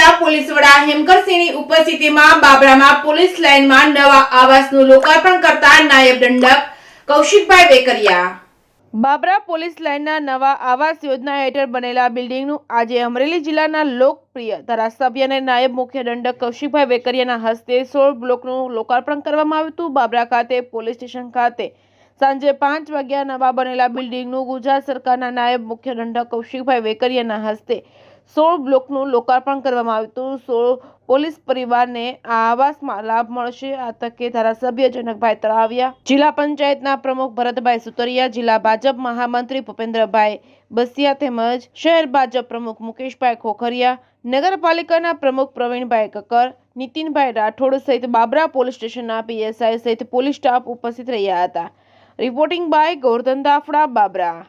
જિલ્લા પોલીસ વડા હેમકરસિંહની ઉપસ્થિતિમાં બાબરામાં પોલીસ લાઇનમાં નવા આવાસનું લોકાર્પણ કરતા નાયબ દંડક કૌશિકભાઈ વેકરિયા। બાબરા પોલીસ લાઇનના નવા આવાસ યોજના હેઠળ બનેલા બિલ્ડિંગનું આજે અમરેલી જિલ્લાના લોકપ્રિય ધારાસભ્ય અને નાયબ મુખ્ય દંડક કૌશિકભાઈ વેકરિયાના હસ્તે 16 બ્લોકનું લોકાર્પણ કરવામાં આવ્યું હતું। બાબરા ખાતે પોલીસ સ્ટેશન ખાતે સાંજે 5 વાગ્યા નવા બનેલા બિલ્ડિંગનું ગુજરાત સરકારના નાયબ મુખ્ય દંડક કૌશિકભાઈ વેકરિયાના હસ્તે 16 બ્લોકનું લોકાર્પણ કરવામાં આવ્યું હતું। 16 પોલીસ પરિવારને આ આવાસમાં લાભ મળશે। આ તકે ધારાસભ્ય જનકભાઈ તળાવિયા, જિલ્લા પંચાયતના પ્રમુખ ભરતભાઈ સુતરિયા, જિલ્લા ભાજપ મહામંત્રી ભૂપેન્દ્રભાઈ બસિયા તેમજ શહેર ભાજપ પ્રમુખ મુકેશભાઈ ખોખરિયા, નગરપાલિકાના પ્રમુખ પ્રવીણભાઈ કક્કર, નીતિનભાઈ રાઠોડ સહિત બાબરા પોલીસ સ્ટેશનના પીએસઆઈ સહિત પોલીસ સ્ટાફ ઉપસ્થિત રહ્યા હતા। Reporting by Gordhan Dafda, Babra.